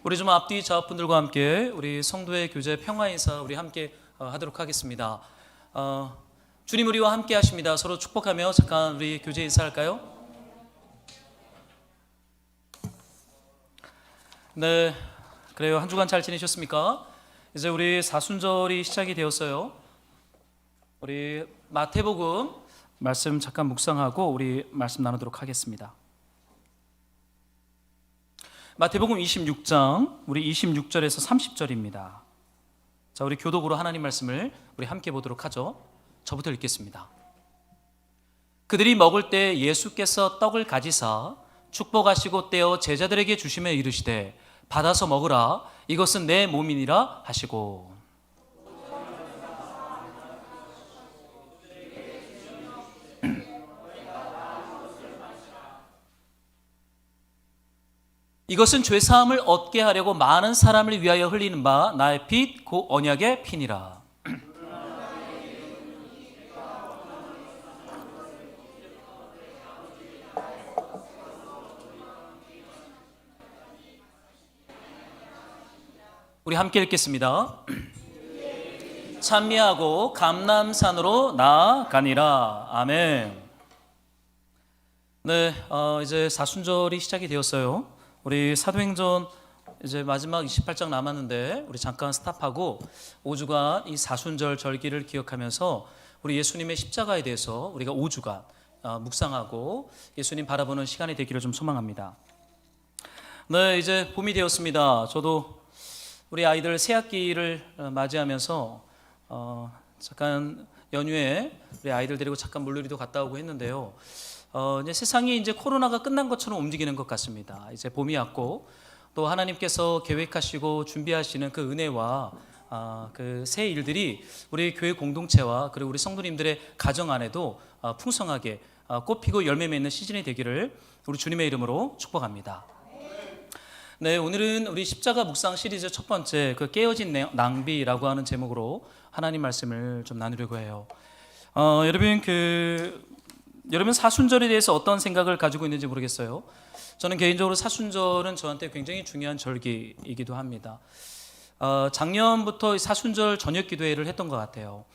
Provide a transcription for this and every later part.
우리 좀 앞뒤 좌우분들과 함께 우리 성도의 교제 평화 인사 우리 함께 하도록 하겠습니다. 주님 우리와 함께 하십니다. 서로 축복하며 잠깐 우리 교제 인사할까요? 네, 그래요. 한 주간 잘 지내셨습니까? 이제 우리 사순절이 시작이 되었어요. 우리 마태복음 말씀 잠깐 묵상하고 우리 말씀 나누도록 하겠습니다. 마태복음 26장 우리 26절에서 30절입니다. 자, 우리 교독으로 하나님 말씀을 우리 함께 보도록 하죠. 저부터 읽겠습니다. 그들이 먹을 때 예수께서 떡을 가지사 축복하시고 떼어 제자들에게 주시며 이르시되 받아서 먹으라, 이것은 내 몸이니라 하시고, 이것은 죄사함을 얻게 하려고 많은 사람을 위하여 흘리는 바 나의 피 곧 언약의 피니라. 우리 함께 읽겠습니다. 찬미하고 감람산으로 나아가니라. 아멘. 네, 이제 사순절이 시작이 되었어요. 우리 사도행전 이제 마지막 28장 남았는데 우리 잠깐 스탑하고 5주간 이 사순절 절기를 기억하면서 우리 예수님의 십자가에 대해서 우리가 5주간 묵상하고 예수님 바라보는 시간이 되기를 좀 소망합니다. 네, 이제 봄이 되었습니다. 저도 우리 아이들 새학기를 맞이하면서 잠깐 연휴에 우리 아이들 데리고 잠깐 물놀이도 갔다 오고 했는데요. 이제 세상이 이제 코로나가 끝난 것처럼 움직이는 것 같습니다. 이제 봄이 왔고 또 하나님께서 계획하시고 준비하시는 그 은혜와 그 새 일들이 우리 교회 공동체와 그리고 우리 성도님들의 가정 안에도 풍성하게 꽃피고 열매 맺는 시즌이 되기를 우리 주님의 이름으로 축복합니다. 네, 오늘은 우리 십자가 묵상 시리즈 첫 번째 그 깨어진 낭비라고 하는 제목으로 하나님 말씀을 좀 나누려고 해요. 여러분 사순절에 대해서 어떤 생각을 가지고 있는지 모르겠어요. 저는 개인적으로 사순절은 저한테 굉장히 중요한 절기이기도 합니다. 작년부터 사순절 저녁 기도회를 했던 것 같아요.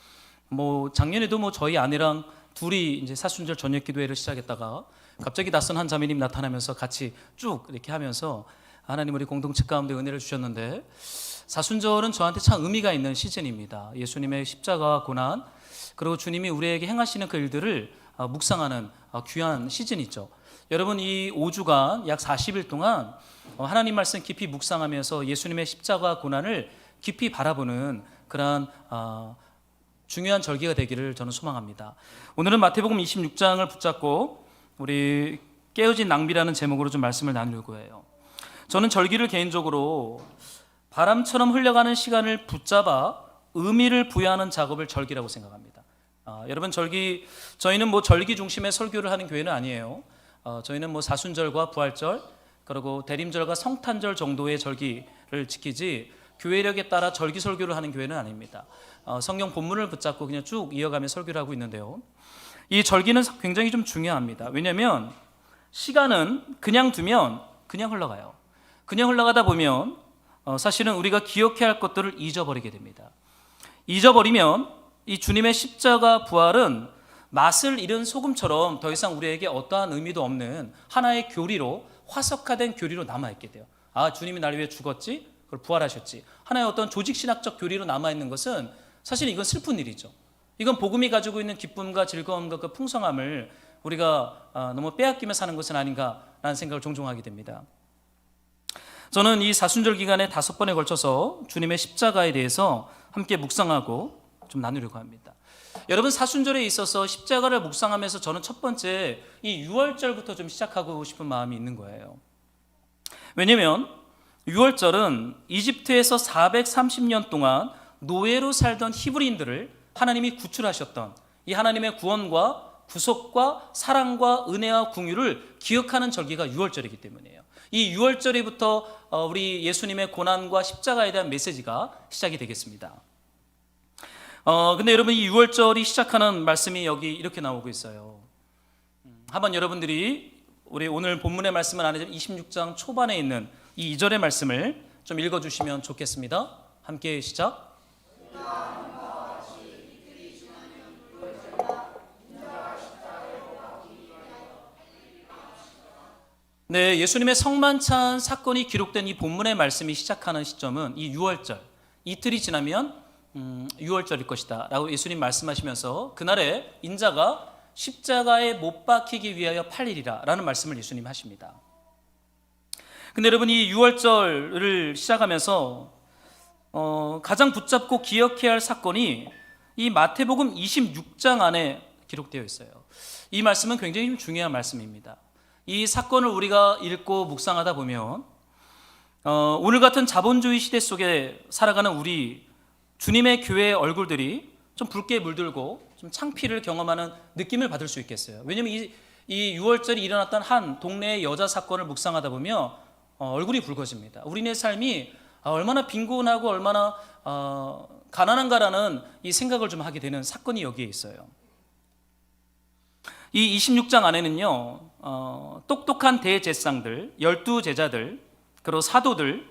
작년에도 저희 아내랑 둘이 이제 사순절 저녁 기도회를 시작했다가 갑자기 낯선 한 자매님 나타나면서 같이 쭉 이렇게 하면서 하나님 우리 공동체 가운데 은혜를 주셨는데, 사순절은 저한테 참 의미가 있는 시즌입니다. 예수님의 십자가 고난 그리고 주님이 우리에게 행하시는 그 일들을 묵상하는 귀한 시즌이죠. 여러분, 이 5주간 약 40일 동안 하나님 말씀 깊이 묵상하면서 예수님의 십자가 고난을 깊이 바라보는 그러한 중요한 절기가 되기를 저는 소망합니다. 오늘은 마태복음 26장을 붙잡고 우리 깨어진 낭비라는 제목으로 좀 말씀을 나누려고 해요. 저는 절기를 개인적으로 바람처럼 흘러가는 시간을 붙잡아 의미를 부여하는 작업을 절기라고 생각합니다. 여러분, 저희는 절기 중심의 설교를 하는 교회는 아니에요. 저희는 사순절과 부활절 그리고 대림절과 성탄절 정도의 절기를 지키지 교회력에 따라 절기 설교를 하는 교회는 아닙니다. 성경 본문을 붙잡고 그냥 쭉 이어가며 설교를 하고 있는데요. 이 절기는 굉장히 좀 중요합니다. 왜냐하면 시간은 그냥 두면 그냥 흘러가요. 그냥 흘러가다 보면 사실은 우리가 기억해야 할 것들을 잊어버리게 됩니다. 잊어버리면 이 주님의 십자가 부활은 맛을 잃은 소금처럼 더 이상 우리에게 어떠한 의미도 없는 하나의 교리로, 화석화된 교리로 남아있게 돼요. 주님이 나를 위해 죽었지, 그걸 부활하셨지. 하나의 어떤 조직신학적 교리로 남아있는 것은 사실 이건 슬픈 일이죠. 이건 복음이 가지고 있는 기쁨과 즐거움과 그 풍성함을 우리가 너무 빼앗기며 사는 것은 아닌가라는 생각을 종종 하게 됩니다. 저는 이 사순절 기간에 5번에 걸쳐서 주님의 십자가에 대해서 함께 묵상하고 좀 나누려고 합니다. 여러분, 사순절에 있어서 십자가를 묵상하면서 저는 첫 번째 이 6월절부터 좀 시작하고 싶은 마음이 있는 거예요. 왜냐하면 6월절은 이집트에서 430년 동안 노예로 살던 히브리인들을 하나님이 구출하셨던 이 하나님의 구원과 구속과 사랑과 은혜와 긍휼을 기억하는 절기가 6월절이기 때문이에요. 이 6월절에부터 우리 예수님의 고난과 십자가에 대한 메시지가 시작이 되겠습니다. 근데 여러분, 이 6월절이 시작하는 말씀이 여기 이렇게 나오고 있어요. 한번 여러분들이 우리 오늘 본문의 말씀은 아니지만 26장 초반에 있는 이 2절의 말씀을 좀 읽어주시면 좋겠습니다. 함께 시작. 네, 예수님의 성만찬 사건이 기록된 이 본문의 말씀이 시작하는 시점은 이 유월절, 이틀이 지나면 유월절일 것이다 라고 예수님 말씀하시면서 그날에 인자가 십자가에 못 박히기 위하여 팔리리라 라는 말씀을 예수님 하십니다. 근데 여러분, 이 유월절을 시작하면서 가장 붙잡고 기억해야 할 사건이 이 마태복음 26장 안에 기록되어 있어요. 이 말씀은 굉장히 중요한 말씀입니다. 이 사건을 우리가 읽고 묵상하다 보면 오늘 같은 자본주의 시대 속에 살아가는 우리 주님의 교회의 얼굴들이 좀 붉게 물들고 좀 창피를 경험하는 느낌을 받을 수 있겠어요. 왜냐하면 이 6월절이 일어났던 한 동네의 여자 사건을 묵상하다 보면 얼굴이 붉어집니다. 우리네 삶이 얼마나 빈곤하고 얼마나 가난한가라는 이 생각을 좀 하게 되는 사건이 여기에 있어요. 이 26장 안에는요, 똑똑한 대제사장들, 12제자들, 그리고 사도들,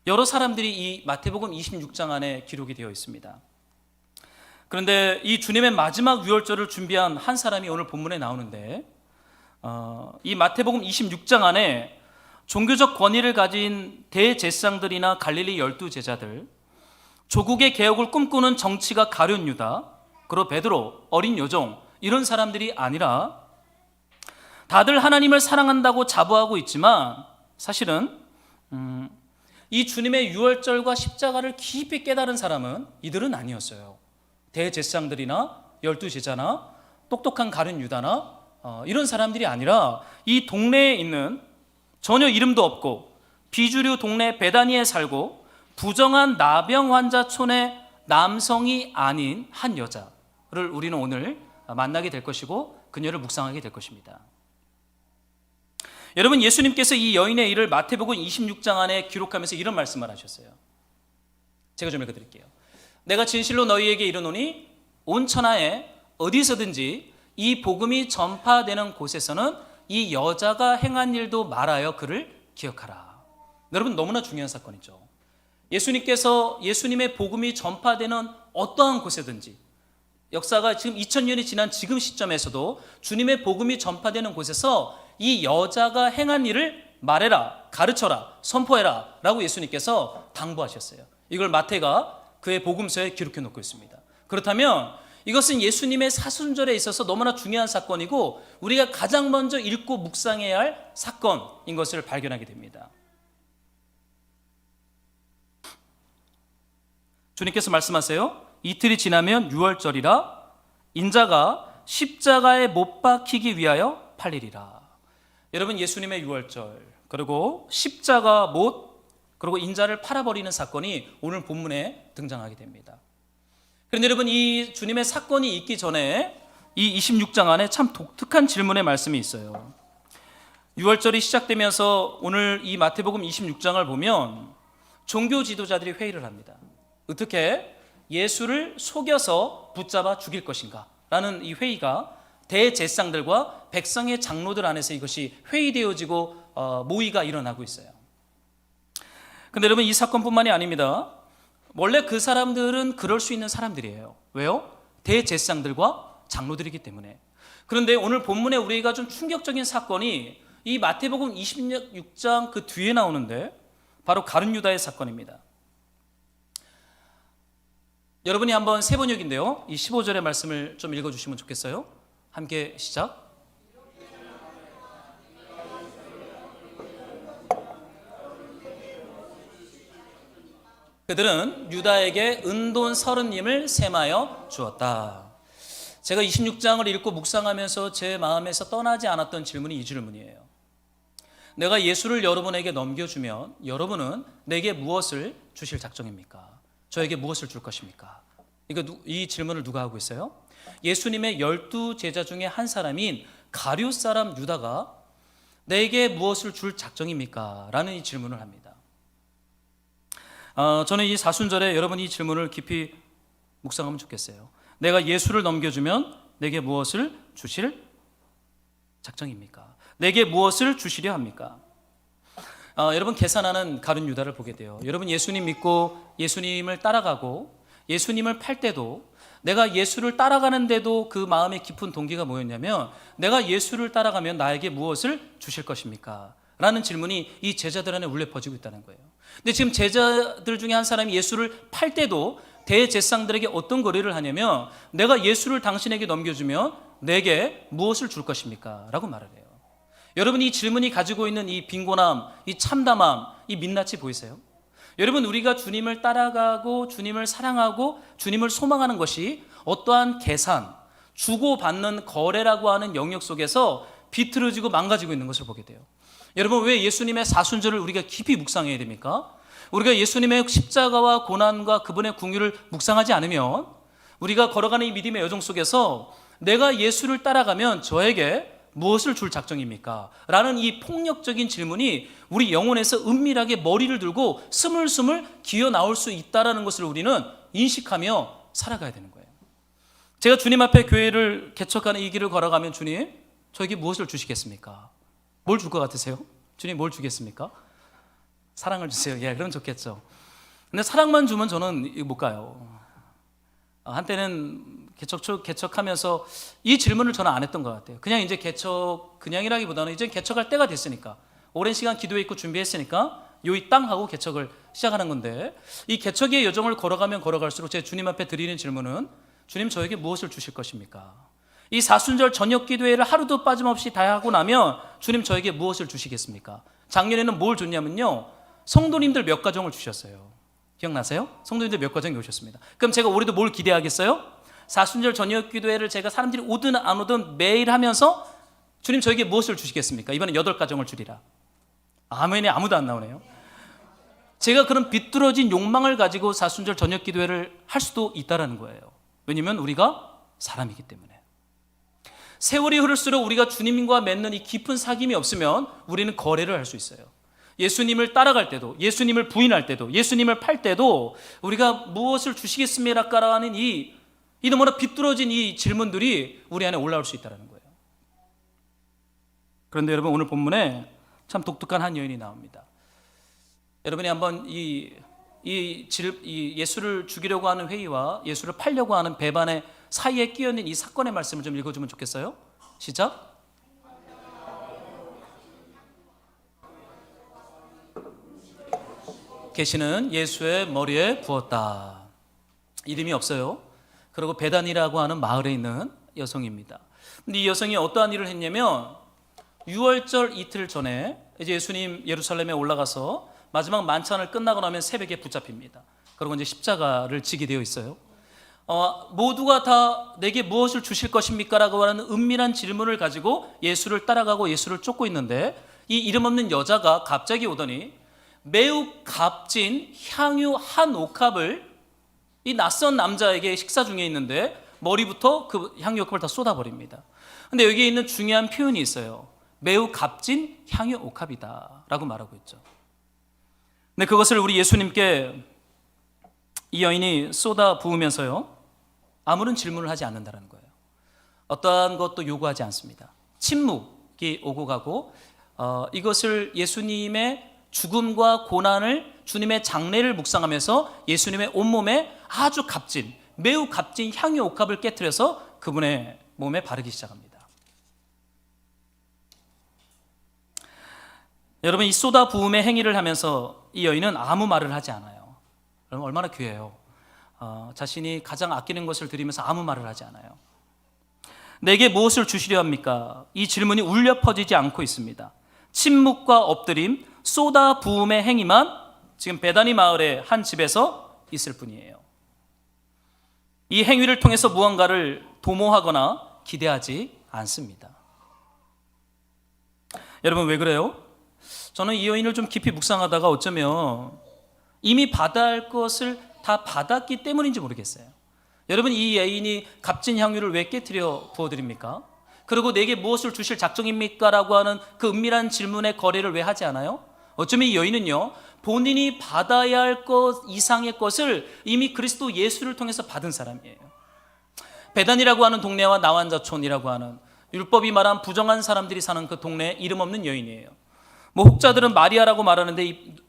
여러 사람들이 이 마태복음 26장 안에 기록이 되어 있습니다. 그런데 이 주님의 마지막 유월절을 준비한 한 사람이 오늘 본문에 나오는데, 이 마태복음 26장 안에 종교적 권위를 가진 대제사장들이나 갈릴리 12제자들, 조국의 개혁을 꿈꾸는 정치가 가룟 유다, 그리고 베드로, 어린 여종, 이런 사람들이 아니라 다들 하나님을 사랑한다고 자부하고 있지만 사실은 이 주님의 유월절과 십자가를 깊이 깨달은 사람은 이들은 아니었어요. 대제사장들이나 12제자나 똑똑한 가룟 유다나 이런 사람들이 아니라 이 동네에 있는 전혀 이름도 없고 비주류 동네 베다니에 살고 부정한 나병 환자촌의 남성이 아닌 한 여자를 우리는 오늘 만나게 될 것이고 그녀를 묵상하게 될 것입니다. 여러분, 예수님께서 이 여인의 일을 마태복음 26장 안에 기록하면서 이런 말씀을 하셨어요. 제가 좀 읽어드릴게요. 내가 진실로 너희에게 이르노니 온 천하에 어디서든지 이 복음이 전파되는 곳에서는 이 여자가 행한 일도 말하여 그를 기억하라. 여러분, 너무나 중요한 사건이죠. 예수님께서 예수님의 복음이 전파되는 어떠한 곳에든지, 역사가 지금 2000년이 지난 지금 시점에서도 주님의 복음이 전파되는 곳에서 이 여자가 행한 일을 말해라, 가르쳐라, 선포해라 라고 예수님께서 당부하셨어요. 이걸 마태가 그의 복음서에 기록해 놓고 있습니다. 그렇다면 이것은 예수님의 사순절에 있어서 너무나 중요한 사건이고 우리가 가장 먼저 읽고 묵상해야 할 사건인 것을 발견하게 됩니다. 주님께서 말씀하세요. 이틀이 지나면 유월절이라 인자가 십자가에 못 박히기 위하여 팔리리라. 여러분, 예수님의 유월절 그리고 십자가 못 그리고 인자를 팔아버리는 사건이 오늘 본문에 등장하게 됩니다. 그런데 여러분, 이 주님의 사건이 있기 전에 이 26장 안에 참 독특한 질문의 말씀이 있어요. 유월절이 시작되면서 오늘 이 마태복음 26장을 보면 종교 지도자들이 회의를 합니다. 어떻게 예수를 속여서 붙잡아 죽일 것인가 라는 이 회의가 대제사장들과 백성의 장로들 안에서 이것이 회의되어지고 모의가 일어나고 있어요. 근데 여러분, 이 사건뿐만이 아닙니다. 원래 그 사람들은 그럴 수 있는 사람들이에요. 왜요? 대제사장들과 장로들이기 때문에. 그런데 오늘 본문에 우리가 좀 충격적인 사건이 이 마태복음 26장 그 뒤에 나오는데 바로 가룟 유다의 사건입니다. 여러분이 한번 세 번역인데요, 이 15절의 말씀을 좀 읽어주시면 좋겠어요. 함께 시작. 그들은 유다에게 은돈 30림을 셈하여 주었다. 제가 26장을 읽고 묵상하면서 제 마음에서 떠나지 않았던 질문이 이 질문이에요. 내가 예수를 여러분에게 넘겨주면 여러분은 내게 무엇을 주실 작정입니까? 저에게 무엇을 줄 것입니까? 이 질문을 누가 하고 있어요? 예수님의 12제자 중에 한 사람인 가룟 사람 유다가 내게 무엇을 줄 작정입니까? 라는 이 질문을 합니다. 저는 이 사순절에 여러분이 이 질문을 깊이 묵상하면 좋겠어요. 내가 예수를 넘겨주면 내게 무엇을 주실 작정입니까? 내게 무엇을 주시려 합니까? 여러분 계산하는 가룟 유다를 보게 돼요. 여러분 예수님 믿고 예수님을 따라가고 예수님을 팔 때도 내가 예수를 따라가는데도 그 마음의 깊은 동기가 뭐였냐면 내가 예수를 따라가면 나에게 무엇을 주실 것입니까? 라는 질문이 이 제자들 안에 울려 퍼지고 있다는 거예요. 근데 지금 제자들 중에 한 사람이 예수를 팔 때도 대제사장들에게 어떤 거래를 하냐면 내가 예수를 당신에게 넘겨주면 내게 무엇을 줄 것입니까? 라고 말을 해요. 여러분 이 질문이 가지고 있는 이 빈곤함, 이 참담함, 이 민낯이 보이세요? 여러분 우리가 주님을 따라가고 주님을 사랑하고 주님을 소망하는 것이 어떠한 계산, 주고받는 거래라고 하는 영역 속에서 비틀어지고 망가지고 있는 것을 보게 돼요. 여러분 왜 예수님의 사순절을 우리가 깊이 묵상해야 됩니까? 우리가 예수님의 십자가와 고난과 그분의 궁유를 묵상하지 않으면 우리가 걸어가는 이 믿음의 여정 속에서 내가 예수를 따라가면 저에게 무엇을 줄 작정입니까? 라는 이 폭력적인 질문이 우리 영혼에서 은밀하게 머리를 들고 스물스물 기어 나올 수 있다는 것을 우리는 인식하며 살아가야 되는 거예요. 제가 주님 앞에 교회를 개척하는 이 길을 걸어가면 주님 저에게 무엇을 주시겠습니까? 뭘 줄 것 같으세요? 주님 뭘 주겠습니까? 사랑을 주세요. 예, 그럼 좋겠죠. 근데 사랑만 주면 저는 못 가요. 한때는 개척하면서 이 질문을 저는 안 했던 것 같아요. 그냥 이제 그냥이라기보다는 이제 개척할 때가 됐으니까 오랜 시간 기도해 있고 준비했으니까 요이 땅 하고 개척을 시작하는 건데 이 개척의 여정을 걸어가면 걸어갈수록 제 주님 앞에 드리는 질문은 주님 저에게 무엇을 주실 것입니까? 이 사순절 저녁 기도회를 하루도 빠짐없이 다 하고 나면 주님 저에게 무엇을 주시겠습니까? 작년에는 뭘 줬냐면요 성도님들 몇 가정을 주셨어요. 기억나세요? 성도님들 몇 가정이 오셨습니다. 그럼 제가 올해도 뭘 기대하겠어요? 사순절 저녁 기도회를 제가 사람들이 오든 안 오든 매일 하면서 주님 저에게 무엇을 주시겠습니까? 이번엔 8가정을 주리라. 아멘이 아무도 안 나오네요. 제가 그런 비뚤어진 욕망을 가지고 사순절 저녁 기도회를 할 수도 있다는 거예요. 왜냐하면 우리가 사람이기 때문에. 세월이 흐를수록 우리가 주님과 맺는 이 깊은 사귐이 없으면 우리는 거래를 할 수 있어요. 예수님을 따라갈 때도, 예수님을 부인할 때도, 예수님을 팔 때도 우리가 무엇을 주시겠습니까라는 이 너무나 비뚤어진 이 질문들이 우리 안에 올라올 수 있다는 거예요. 그런데 여러분 오늘 본문에 참 독특한 한 여인이 나옵니다. 여러분이 한번 이 예수를 죽이려고 하는 회의와 예수를 팔려고 하는 배반의 사이에 끼어있는 이 사건의 말씀을 좀 읽어주면 좋겠어요? 시작. 계시는 예수의 머리에 부었다. 이름이 없어요. 그리고 베단이라고 하는 마을에 있는 여성입니다. 근데 이 여성이 어떠한 일을 했냐면 6월절 이틀 전에 이제 예수님 예루살렘에 올라가서 마지막 만찬을 끝나고 나면 새벽에 붙잡힙니다. 그리고 이제 십자가를 지게 되어 있어요. 모두가 다 내게 무엇을 주실 것입니까? 라고 하는 은밀한 질문을 가지고 예수를 따라가고 예수를 쫓고 있는데 이 이름 없는 여자가 갑자기 오더니 매우 값진 향유 한 옥합을 이 낯선 남자에게 식사 중에 있는데 머리부터 그 향유 옥합을 다 쏟아버립니다. 근데 여기에 있는 중요한 표현이 있어요. 매우 값진 향유 옥합이다 라고 말하고 있죠. 근데 그것을 우리 예수님께 이 여인이 쏟아 부으면서요 아무런 질문을 하지 않는다는 거예요. 어떠한 것도 요구하지 않습니다. 침묵이 오고 가고 이것을 예수님의 죽음과 고난을 주님의 장례를 묵상하면서 예수님의 온몸에 아주 값진 매우 값진 향유 옥합을 깨트려서 그분의 몸에 바르기 시작합니다. 여러분 이 쏟아 부음의 행위를 하면서 이 여인은 아무 말을 하지 않아요. 여러분 얼마나 귀해요. 자신이 가장 아끼는 것을 드리면서 아무 말을 하지 않아요. 내게 무엇을 주시려 합니까? 이 질문이 울려 퍼지지 않고 있습니다. 침묵과 엎드림, 쏟아 부음의 행위만 지금 베다니 마을의 한 집에서 있을 뿐이에요. 이 행위를 통해서 무언가를 도모하거나 기대하지 않습니다. 여러분 왜 그래요? 저는 이 여인을 좀 깊이 묵상하다가 어쩌면 이미 받아야 할 것을 다 받았기 때문인지 모르겠어요. 여러분 이 여인이 값진 향유를 왜 깨트려 부어드립니까? 그리고 내게 무엇을 주실 작정입니까? 라고 하는 그 은밀한 질문의 거래를 왜 하지 않아요? 어쩌면 이 여인은요 본인이 받아야 할 것 이상의 것을 이미 그리스도 예수를 통해서 받은 사람이에요. 베단이라고 하는 동네와 나완자촌이라고 하는 율법이 말한 부정한 사람들이 사는 그 동네 이름 없는 여인이에요. 뭐 혹자들은 마리아라고 말하는데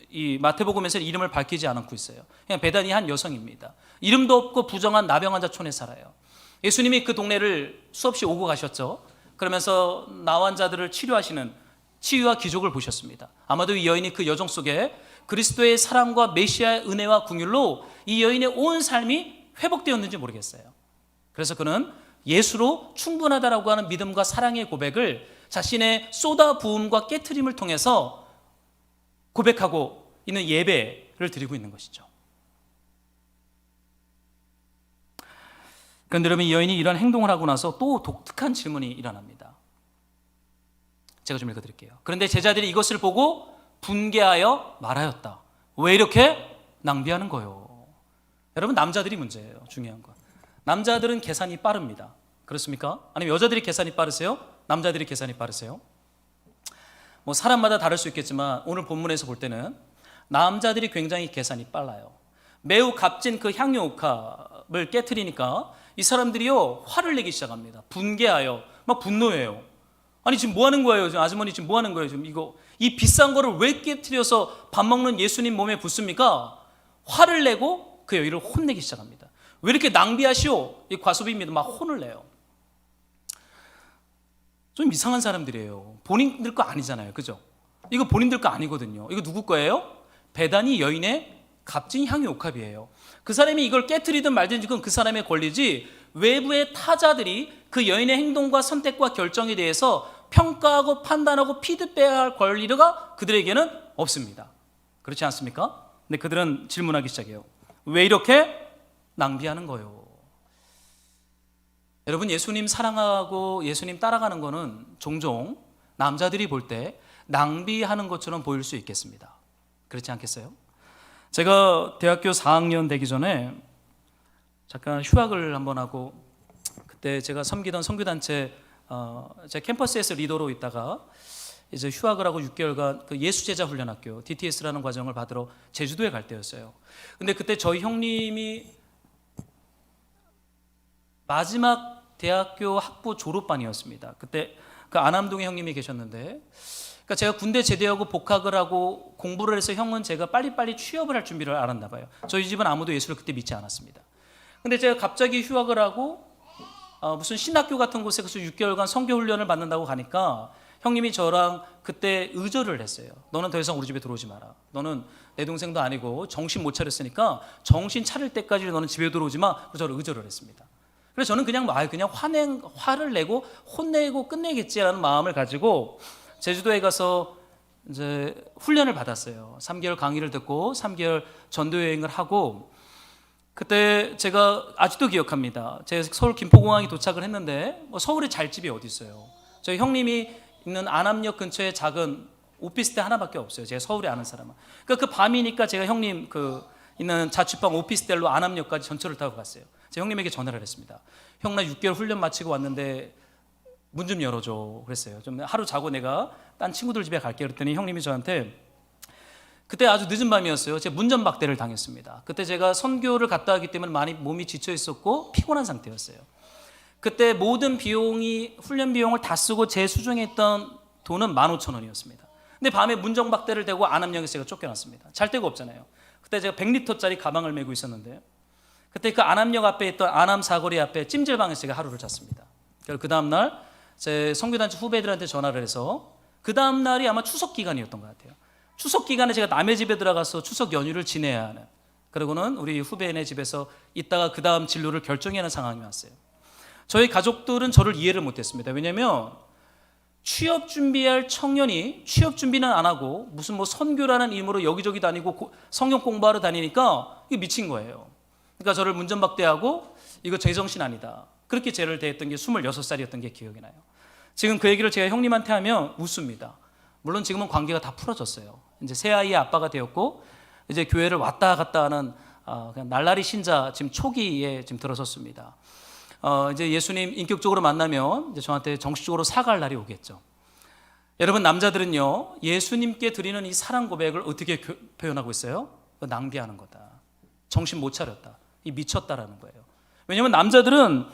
이 마태복음에서 이름을 밝히지 않고 있어요. 그냥 베다니 한 여성입니다. 이름도 없고 부정한 나병 환자 촌에 살아요. 예수님이 그 동네를 수없이 오고 가셨죠. 그러면서 나환자들을 치료하시는 치유와 기적을 보셨습니다. 아마도 이 여인이 그 여정 속에 그리스도의 사랑과 메시아의 은혜와 긍휼로 이 여인의 온 삶이 회복되었는지 모르겠어요. 그래서 그는 예수로 충분하다라고 하는 믿음과 사랑의 고백을 자신의 쏟아부음과 깨트림을 통해서 고백하고 있는 예배를 드리고 있는 것이죠. 그런데 여러분, 이 여인이 이런 행동을 하고 나서 또 독특한 질문이 일어납니다. 제가 좀 읽어드릴게요. 그런데 제자들이 이것을 보고 분개하여 말하였다. 왜 이렇게 낭비하는 거요? 여러분, 남자들이 문제예요. 중요한 건 남자들은 계산이 빠릅니다. 그렇습니까? 아니면 여자들이 계산이 빠르세요? 남자들이 계산이 빠르세요? 뭐 사람마다 다를 수 있겠지만 오늘 본문에서 볼 때는 남자들이 굉장히 계산이 빨라요. 매우 값진 그 향유 옥합을 깨트리니까 이 사람들이요 화를 내기 시작합니다. 분개하여 막 분노해요. 아니 지금 뭐 하는 거예요? 지금 아주머니 지금 뭐 하는 거예요? 지금 이 비싼 거를 왜 깨트려서 밥 먹는 예수님 몸에 붓습니까? 화를 내고 그 여인을 혼내기 시작합니다. 왜 이렇게 낭비하시오? 이 과소비입니다. 막 혼을 내요. 좀 이상한 사람들이에요. 본인들 거 아니잖아요. 그죠? 이거 본인들 거 아니거든요. 이거 누구 거예요? 베다니 여인의 값진 향유 옥합이에요. 그 사람이 이걸 깨트리든 말든지 그건 그 사람의 권리지 외부의 타자들이 그 여인의 행동과 선택과 결정에 대해서 평가하고 판단하고 피드백할 권리가 그들에게는 없습니다. 그렇지 않습니까? 근데 그들은 질문하기 시작해요. 왜 이렇게 낭비하는 거예요? 여러분, 예수님 사랑하고 예수님 따라가는 거는 종종 남자들이 볼 때 낭비하는 것처럼 보일 수 있겠습니다. 그렇지 않겠어요? 제가 대학교 4학년 되기 전에 잠깐 휴학을 한번 하고 그때 제가 섬기던 선교단체 제 캠퍼스에서 리더로 있다가 이제 휴학을 하고 6개월간 그 예수제자 훈련학교 DTS라는 과정을 받으러 제주도에 갈 때였어요. 근데 그때 저희 형님이 마지막 대학교 학부 졸업반이었습니다. 그때 그 안암동에 형님이 계셨는데, 그러니까 제가 군대 제대하고 복학을 하고 공부를 해서 형은 제가 빨리빨리 취업을 할 준비를 알았나 봐요. 저희 집은 아무도 예수를 그때 믿지 않았습니다. 근데 제가 갑자기 휴학을 하고 무슨 신학교 같은 곳에 가서 6개월간 선교 훈련을 받는다고 가니까 형님이 저랑 그때 의절을 했어요. 너는 더 이상 우리 집에 들어오지 마라. 너는 내 동생도 아니고 정신 못 차렸으니까 정신 차릴 때까지 너는 집에 들어오지 마. 그래서 저를 의절을 했습니다. 그래서 저는 그냥 화를 내고 혼내고 끝내겠지라는 마음을 가지고 제주도에 가서 이제 훈련을 받았어요. 3개월 강의를 듣고 3개월 전도 여행을 하고, 그때 제가 아직도 기억합니다. 제가 서울 김포공항에 도착을 했는데 서울에 잘 집이 어디 있어요? 저희 형님이 있는 안암역 근처에 작은 오피스텔 하나밖에 없어요. 제가 서울에 아는 사람은. 그러니까 그 밤이니까 제가 형님 그 있는 자취방 오피스텔로 안암역까지 전철을 타고 갔어요. 제가 형님에게 전화를 했습니다. 형, 나 6개월 훈련 마치고 왔는데 문 좀 열어줘 그랬어요. 좀 하루 자고 내가 딴 친구들 집에 갈게 그랬더니 형님이 저한테, 그때 아주 늦은 밤이었어요. 제가 문전박대를 당했습니다. 그때 제가 선교를 갔다 왔기 때문에 많이 몸이 지쳐 있었고 피곤한 상태였어요. 그때 모든 비용이 훈련 비용을 다 쓰고 제 수중에 있던 돈은 15,000원이었습니다. 근데 밤에 문전박대를 대고 안암역에서 제가 쫓겨났습니다. 잘 데가 없잖아요. 그때 제가 100리터짜리 가방을 메고 있었는데 그때 그 안암역 앞에 있던 안암 사거리 앞에 찜질방에서 제가 하루를 잤습니다. 그래서 그 다음날 제 선교단체 후배들한테 전화를 해서, 그 다음날이 아마 추석 기간이었던 것 같아요. 추석 기간에 제가 남의 집에 들어가서 추석 연휴를 지내야 하는, 그리고는 우리 후배네 집에서 있다가 그 다음 진로를 결정해야 하는 상황이 왔어요. 저희 가족들은 저를 이해를 못했습니다. 왜냐하면 취업 준비할 청년이 취업 준비는 안 하고 무슨 뭐 선교라는 이름으로 여기저기 다니고 성경 공부하러 다니니까 이게 미친 거예요. 그러니까 저를 문전박대하고 이거 제정신 아니다, 그렇게 죄를 대했던 게 26살이었던 게 기억이 나요. 지금 그 얘기를 제가 형님한테 하면 웃습니다. 물론 지금은 관계가 다 풀어졌어요. 이제 새 아이의 아빠가 되었고 이제 교회를 왔다 갔다 하는 그냥 날라리 신자 지금 초기에 지금 들어섰습니다. 이제 예수님 인격적으로 만나면 이제 저한테 정식적으로 사과할 날이 오겠죠. 여러분, 남자들은요 예수님께 드리는 이 사랑 고백을 어떻게 표현하고 있어요? 낭비하는 거다, 정신 못 차렸다, 이 미쳤다라는 거예요. 왜냐하면 남자들은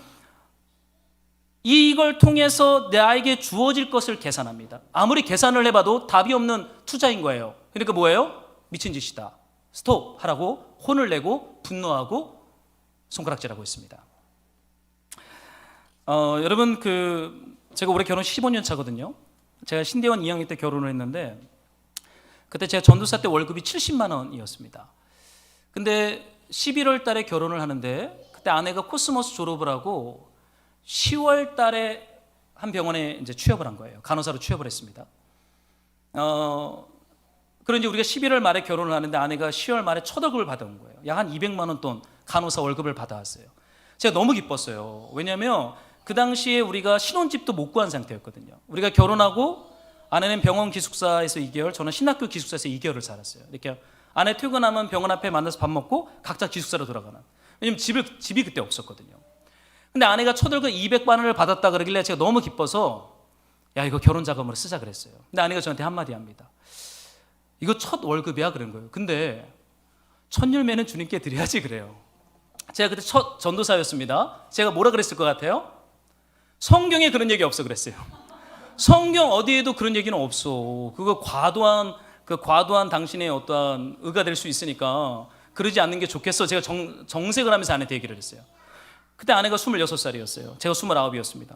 이걸 통해서 나에게 주어질 것을 계산합니다. 아무리 계산을 해봐도 답이 없는 투자인 거예요. 그러니까 뭐예요? 미친 짓이다. 스톱 하라고 혼을 내고 분노하고 손가락질하고 있습니다. 여러분 제가 올해 결혼 15년 차거든요. 제가 신대원 2학년 때 결혼을 했는데 그때 제가 전도사 때 월급이 70만 원이었습니다. 근데 11월 달에 결혼을 하는데 그때 아내가 코스모스 졸업을 하고 10월 달에 한 병원에 이제 취업을 한 거예요. 간호사로 취업을 했습니다. 그런데 우리가 11월 말에 결혼을 하는데 아내가 10월 말에 첫 월급을 받아온 거예요. 약 한 200만 원 돈 간호사 월급을 받아왔어요. 제가 너무 기뻤어요. 왜냐하면 그 당시에 우리가 신혼집도 못 구한 상태였거든요. 우리가 결혼하고 아내는 병원 기숙사에서 2개월, 저는 신학교 기숙사에서 2개월을 살았어요. 이렇게 아내 퇴근하면 병원 앞에 만나서 밥 먹고 각자 기숙사로 돌아가는. 왜냐면 집이 그때 없었거든요. 근데 아내가 첫 월급 200만 원을 받았다 그러길래 제가 너무 기뻐서 야 이거 결혼 자금으로 쓰자 그랬어요. 근데 아내가 저한테 한마디 합니다. 이거 첫 월급이야 그런 거예요. 근데 첫 열매는 주님께 드려야지 그래요. 제가 그때 첫 전도사였습니다. 제가 뭐라 그랬을 것 같아요? 성경에 그런 얘기 없어 그랬어요. 성경 어디에도 그런 얘기는 없어. 그거 과도한 당신의 어떠한 의가 될 수 있으니까 그러지 않는 게 좋겠어. 제가 정색을 하면서 아내한테 얘기를 했어요. 그때 아내가 26살이었어요. 제가 29이었습니다.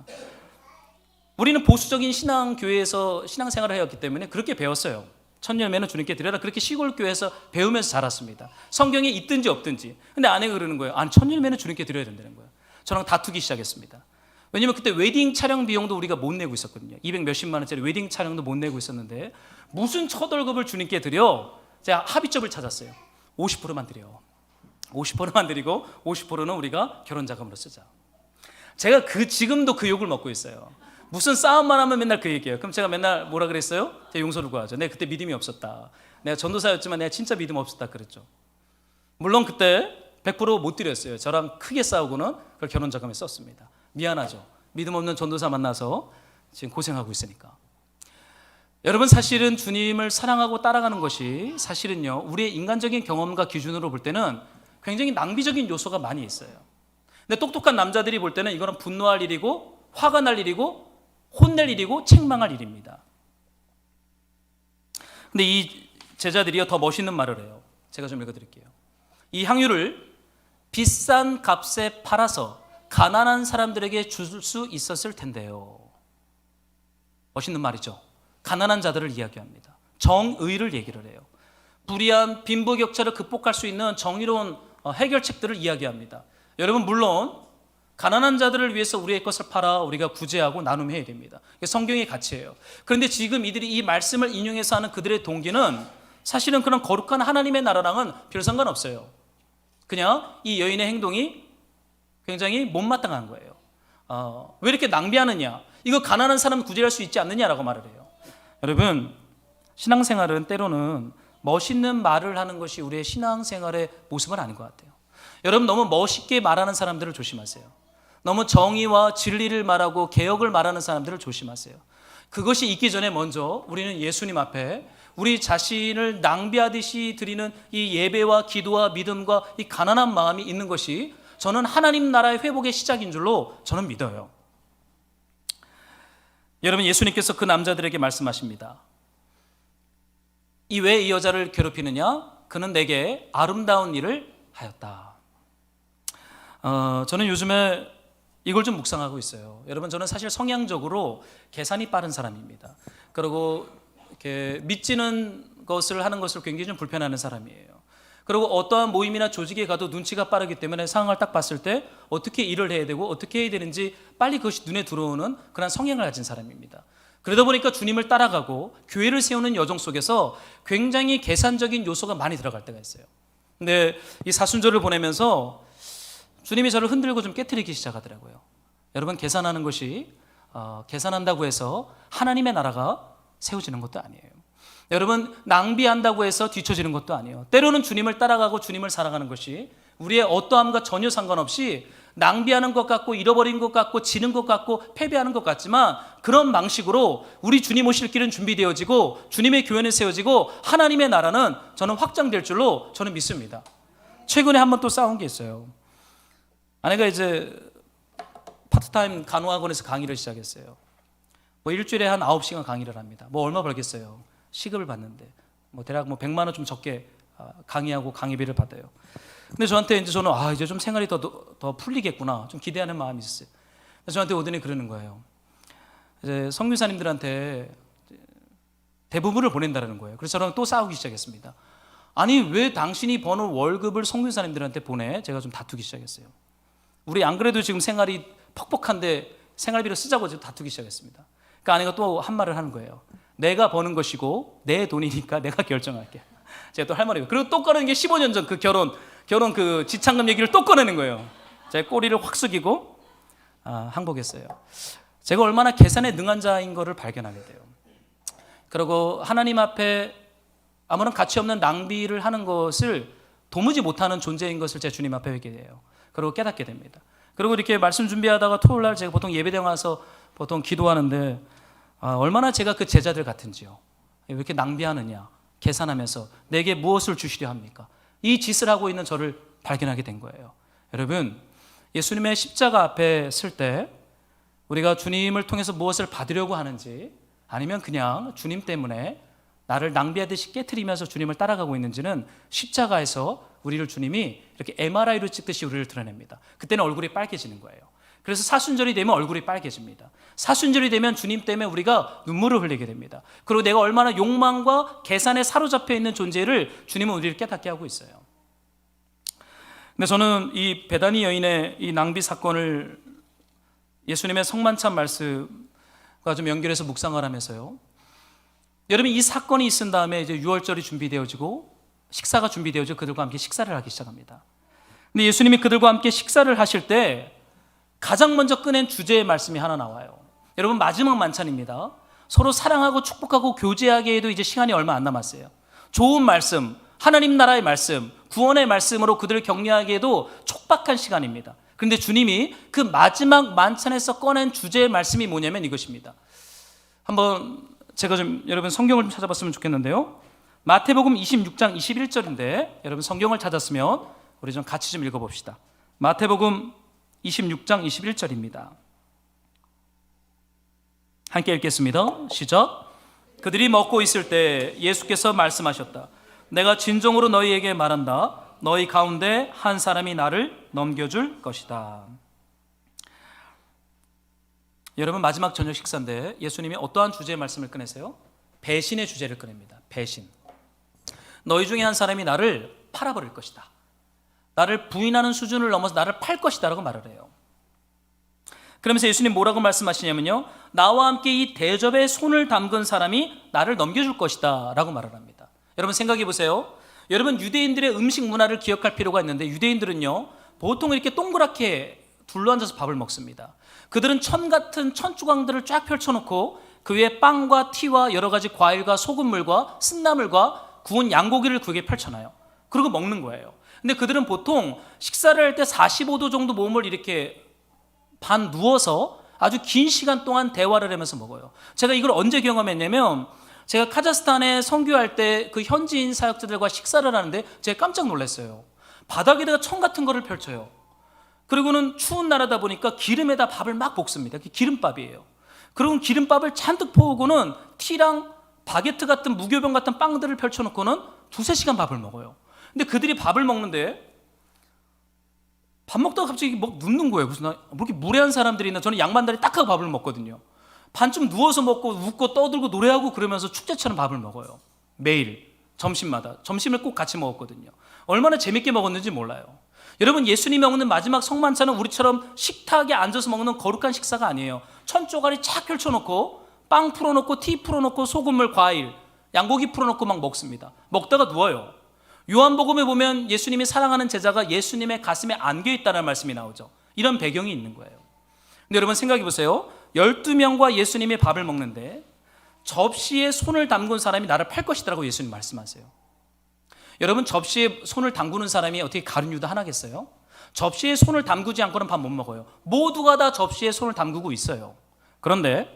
우리는 보수적인 신앙교회에서 신앙생활을 해왔기 때문에 그렇게 배웠어요. 첫 열매는 주님께 드려라. 그렇게 시골 교회에서 배우면서 자랐습니다. 성경에 있든지 없든지. 근데 아내가 그러는 거예요. 아니 첫 열매는 주님께 드려야 된다는 거예요. 저랑 다투기 시작했습니다. 왜냐면 그때 웨딩 촬영 비용도 우리가 못 내고 있었거든요. 200 몇십만 원짜리 웨딩 촬영도 못 내고 있었는데 무슨 첫 월급을 주님께 드려? 제가 합의점을 찾았어요. 50%만 드려. 50%만 드리고 50%는 우리가 결혼 자금으로 쓰자. 제가 지금도 그 욕을 먹고 있어요. 무슨 싸움만 하면 맨날 그 얘기예요. 그럼 제가 맨날 뭐라 그랬어요? 제가 용서를 구하죠. 내가 그때 믿음이 없었다. 내가 전도사였지만 내가 진짜 믿음 없었다 그랬죠. 물론 그때 100% 못 드렸어요. 저랑 크게 싸우고는 그걸 결혼 자금에 썼습니다. 미안하죠. 믿음 없는 전도사 만나서 지금 고생하고 있으니까. 여러분 사실은 주님을 사랑하고 따라가는 것이 사실은요 우리의 인간적인 경험과 기준으로 볼 때는 굉장히 낭비적인 요소가 많이 있어요. 근데 똑똑한 남자들이 볼 때는 이거는 분노할 일이고 화가 날 일이고 혼낼 일이고 책망할 일입니다. 근데 이 제자들이요 더 멋있는 말을 해요. 제가 좀 읽어드릴게요. 이 향유를 비싼 값에 팔아서 가난한 사람들에게 줄 수 있었을 텐데요. 멋있는 말이죠. 가난한 자들을 이야기합니다. 정의를 얘기를 해요. 불의한 빈부격차를 극복할 수 있는 정의로운 해결책들을 이야기합니다. 여러분 물론 가난한 자들을 위해서 우리의 것을 팔아 우리가 구제하고 나눔해야 됩니다. 이게 성경의 가치예요. 그런데 지금 이들이 이 말씀을 인용해서 하는 그들의 동기는 사실은 그런 거룩한 하나님의 나라랑은 별 상관없어요. 그냥 이 여인의 행동이 굉장히 못마땅한 거예요. 왜 이렇게 낭비하느냐? 이거 가난한 사람 구제할 수 있지 않느냐라고 말을 해요. 여러분 신앙생활은 때로는 멋있는 말을 하는 것이 우리의 신앙생활의 모습은 아닌 것 같아요. 여러분 너무 멋있게 말하는 사람들을 조심하세요. 너무 정의와 진리를 말하고 개혁을 말하는 사람들을 조심하세요. 그것이 있기 전에 먼저 우리는 예수님 앞에 우리 자신을 낭비하듯이 드리는 이 예배와 기도와 믿음과 이 가난한 마음이 있는 것이 저는 하나님 나라의 회복의 시작인 줄로 저는 믿어요. 여러분 예수님께서 그 남자들에게 말씀하십니다. 왜 이 여자를 괴롭히느냐? 그는 내게 아름다운 일을 하였다. 저는 요즘에 이걸 좀 묵상하고 있어요. 여러분 저는 사실 성향적으로 계산이 빠른 사람입니다. 그리고 이렇게 믿지는 것을 하는 것을 굉장히 좀 불편해하는 사람이에요. 그리고 어떠한 모임이나 조직에 가도 눈치가 빠르기 때문에 상황을 딱 봤을 때 어떻게 일을 해야 되고 어떻게 해야 되는지 빨리 그것이 눈에 들어오는 그런 성향을 가진 사람입니다. 그러다 보니까 주님을 따라가고 교회를 세우는 여정 속에서 굉장히 계산적인 요소가 많이 들어갈 때가 있어요. 근데 이 사순절을 보내면서 주님이 저를 흔들고 좀 깨트리기 시작하더라고요. 여러분 계산하는 것이 계산한다고 해서 하나님의 나라가 세워지는 것도 아니에요. 여러분 낭비한다고 해서 뒤처지는 것도 아니에요. 때로는 주님을 따라가고 주님을 살아가는 것이 우리의 어떠함과 전혀 상관없이 낭비하는 것 같고 잃어버린 것 같고 지는 것 같고 패배하는 것 같지만 그런 방식으로 우리 주님 오실 길은 준비되어지고 주님의 교회는 세워지고 하나님의 나라는 저는 확장될 줄로 저는 믿습니다. 최근에 한 번 또 싸운 게 있어요. 아내가 이제 파트타임 간호학원에서 강의를 시작했어요. 뭐 일주일에 한 9시간 강의를 합니다. 뭐 얼마 벌겠어요? 시급을 받는데 뭐 대략 뭐 100만 원 좀 적게 강의하고 강의비를 받아요. 근데 저한테 저는 이제 좀 생활이 더 풀리겠구나 좀 기대하는 마음이 있었어요. 그래서 저한테 오더니 그러는 거예요. 이제 선교사님들한테 대부분을 보낸다는 거예요. 그래서 저랑 또 싸우기 시작했습니다. 아니 왜 당신이 버는 월급을 선교사님들한테 보내? 제가 좀 다투기 시작했어요. 우리 안 그래도 지금 생활이 퍽퍽한데 생활비를 쓰자고 지금 다투기 시작했습니다. 그 아내가 또 한 말을 하는 거예요. 내가 버는 것이고 내 돈이니까 내가 결정할게. 제가 또 할 말이에요. 그리고 또 꺼내는 게 15년 전 그 결혼 그 지창금 얘기를 또 꺼내는 거예요. 제가 꼬리를 확 숙이고 항복했어요. 제가 얼마나 계산에 능한 자인 것을 발견하게 돼요. 그리고 하나님 앞에 아무런 가치 없는 낭비를 하는 것을 도무지 못하는 존재인 것을 제 주님 앞에 뵙게 돼요. 그리고 깨닫게 됩니다. 그리고 이렇게 말씀 준비하다가 토요일 날 제가 보통 예배당 와서 보통 기도하는데 얼마나 제가 그 제자들 같은지요. 왜 이렇게 낭비하느냐 계산하면서 내게 무엇을 주시려 합니까? 이 짓을 하고 있는 저를 발견하게 된 거예요. 여러분 예수님의 십자가 앞에 설 때 우리가 주님을 통해서 무엇을 받으려고 하는지 아니면 그냥 주님 때문에 나를 낭비하듯이 깨트리면서 주님을 따라가고 있는지는 십자가에서 우리를 주님이 이렇게 MRI로 찍듯이 우리를 드러냅니다. 그때는 얼굴이 빨개지는 거예요. 그래서 사순절이 되면 얼굴이 빨개집니다. 사순절이 되면 주님 때문에 우리가 눈물을 흘리게 됩니다. 그리고 내가 얼마나 욕망과 계산에 사로잡혀 있는 존재를 주님은 우리를 깨닫게 하고 있어요. 근데 저는 이 베다니 여인의 이 낭비 사건을 예수님의 성만찬 말씀과 좀 연결해서 묵상을 하면서요. 여러분 이 사건이 있은 다음에 이제 유월절이 준비되어지고 식사가 준비되어지고 그들과 함께 식사를 하기 시작합니다. 근데 예수님이 그들과 함께 식사를 하실 때 가장 먼저 꺼낸 주제의 말씀이 하나 나와요. 여러분 마지막 만찬입니다. 서로 사랑하고 축복하고 교제하기에도 이제 시간이 얼마 안 남았어요. 좋은 말씀, 하나님 나라의 말씀, 구원의 말씀으로 그들을 격려하기에도 촉박한 시간입니다. 그런데 주님이 그 마지막 만찬에서 꺼낸 주제의 말씀이 뭐냐면 이것입니다. 한번 제가 좀 여러분 성경을 좀 찾아봤으면 좋겠는데요. 마태복음 26장 21절인데 여러분 성경을 찾았으면 우리 좀 같이 좀 읽어봅시다. 마태복음 26장 21절입니다. 함께 읽겠습니다. 시작. 그들이 먹고 있을 때 예수께서 말씀하셨다. 내가 진정으로 너희에게 말한다. 너희 가운데 한 사람이 나를 넘겨줄 것이다. 여러분 마지막 저녁 식사인데 예수님이 어떠한 주제의 말씀을 꺼내세요? 배신의 주제를 꺼냅니다. 배신. 너희 중에 한 사람이 나를 팔아버릴 것이다. 나를 부인하는 수준을 넘어서 나를 팔 것이다 라고 말을 해요. 그러면서 예수님 뭐라고 말씀하시냐면요. 나와 함께 이 대접에 손을 담근 사람이 나를 넘겨줄 것이다 라고 말을 합니다. 여러분 생각해 보세요. 여러분 유대인들의 음식 문화를 기억할 필요가 있는데 유대인들은요 보통 이렇게 동그랗게 둘러앉아서 밥을 먹습니다. 그들은 천 같은 천주광들을 쫙 펼쳐놓고 그 위에 빵과 티와 여러 가지 과일과 소금물과 쓴나물과 구운 양고기를 그게 펼쳐놔요. 그리고 먹는 거예요. 근데 그들은 보통 식사를 할 때 45도 정도 몸을 이렇게 반 누워서 아주 긴 시간 동안 대화를 하면서 먹어요. 제가 이걸 언제 경험했냐면 제가 카자흐스탄에 선교할 때 그 현지인 사역자들과 식사를 하는데 제가 깜짝 놀랐어요. 바닥에다가 천 같은 거를 펼쳐요. 그리고는 추운 나라다 보니까 기름에다 밥을 막 볶습니다. 기름밥이에요. 그리고 기름밥을 잔뜩 퍼오고는 티랑 바게트 같은 무교병 같은 빵들을 펼쳐놓고는 2-3시간 밥을 먹어요. 근데 그들이 밥을 먹는데 밥 먹다가 갑자기 뭐 눕는 거예요. 무슨 뭐 이렇게 무례한 사람들이 있나. 저는 양반다리 딱 하고 밥을 먹거든요. 반쯤 누워서 먹고 웃고 떠들고 노래하고 그러면서 축제처럼 밥을 먹어요. 매일 점심마다. 점심을 꼭 같이 먹었거든요. 얼마나 재밌게 먹었는지 몰라요. 여러분 예수님이 먹는 마지막 성만찬은 우리처럼 식탁에 앉아서 먹는 거룩한 식사가 아니에요. 천조가리 쫙 펼쳐놓고 빵 풀어놓고 티 풀어놓고 소금물 과일 양고기 풀어놓고 막 먹습니다. 먹다가 누워요. 요한복음에 보면 예수님이 사랑하는 제자가 예수님의 가슴에 안겨있다는 말씀이 나오죠. 이런 배경이 있는 거예요. 근데 여러분 생각해 보세요. 12명과 예수님이 밥을 먹는데 접시에 손을 담근 사람이 나를 팔 것이라고 예수님 말씀하세요. 여러분 접시에 손을 담그는 사람이 어떻게 가룟 유다 하나겠어요? 접시에 손을 담그지 않고는 밥 못 먹어요. 모두가 다 접시에 손을 담그고 있어요. 그런데